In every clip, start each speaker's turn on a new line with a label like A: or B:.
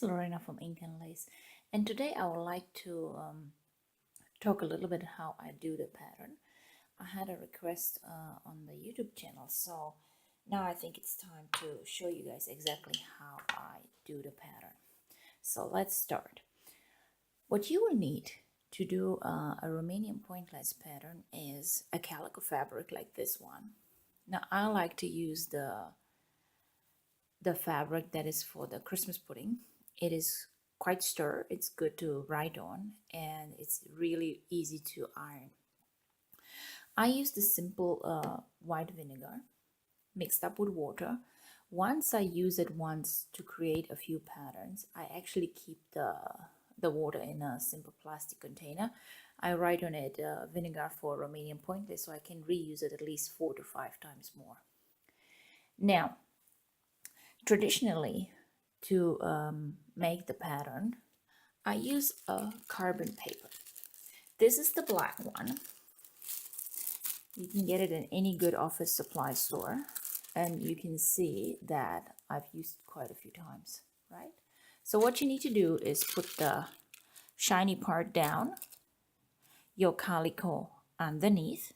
A: is Lorena from Ink and Lace, and today I would like to talk a little bit how I do the pattern. I had a request on the YouTube channel, so now I think it's time to show you guys exactly how I do the pattern. So let's start. What you will need to do a Romanian point lace pattern is a calico fabric like this one. Now I like to use the fabric that is for the Christmas pudding. It is quite sturdy, it's good to write on, and it's really easy to iron. I use the simple white vinegar mixed up with water. Once I use it once to create a few patterns, I actually keep the water in a simple plastic container. I write on it vinegar for Romanian Point Lace, so I can reuse it at least 4 to 5 times more. Now, traditionally, to make the pattern, I use a carbon paper. This is the black one. You can get it in any good office supply store, and you can see that I've used it quite a few times, right? So what you need to do is put the shiny part down, your calico underneath,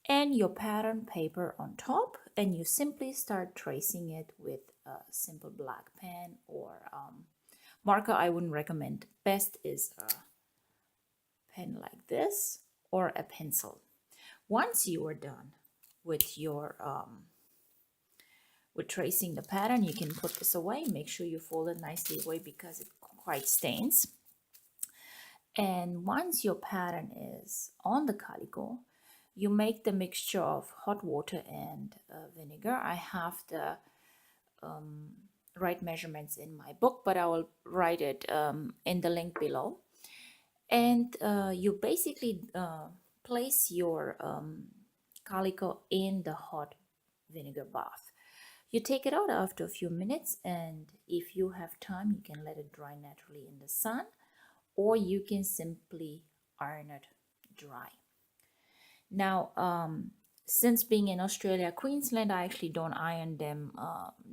A: and your pattern paper on top, and you simply start tracing it with a simple black pen or marker. I wouldn't recommend. Best is a pen like this or a pencil. Once you are done with your with tracing the pattern, you can put this away. Make sure you fold it nicely away because it quite stains. And once your pattern is on the calico, you make the mixture of hot water and vinegar. I have the right measurements in my book, but I will write it in the link below. And you basically place your calico in the hot vinegar bath. You take it out after a few minutes, and if you have time, you can let it dry naturally in the sun, or you can simply iron it dry. Now, since being in Australia, Queensland, I actually don't iron them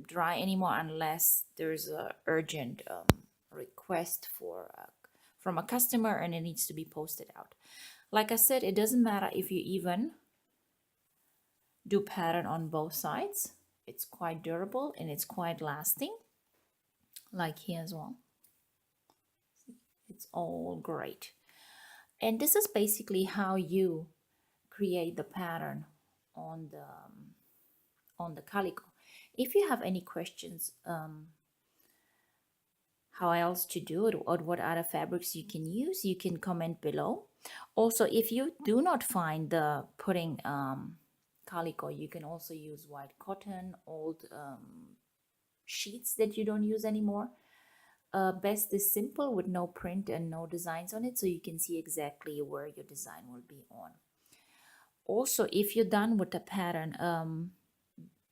A: dry anymore unless there's an urgent request from a customer and it needs to be posted out. Like I said, it doesn't matter if you even do pattern on both sides. It's quite durable and it's quite lasting, like here as well. It's all great. And this is basically how you create the pattern on the calico. If you have any questions how else to do it or what other fabrics you can use, you can comment below. Also, if you do not find the pudding calico, you can also use white cotton, old sheets that you don't use anymore. Best is simple with no print and no designs on it, so you can see exactly where your design will be on. Also, if you're done with the pattern,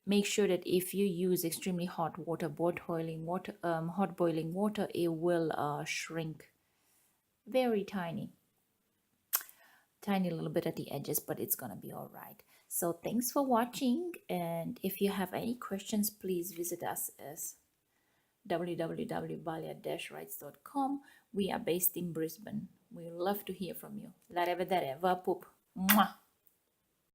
A: make sure that if you use extremely hot water, hot boiling water, it will shrink very tiny little bit at the edges, but it's gonna be all right. So thanks for watching, and if you have any questions, please visit us as www.balea-Raitz.com. We are based in Brisbane. We love to hear from you. La revederea, vă pup! Mwah!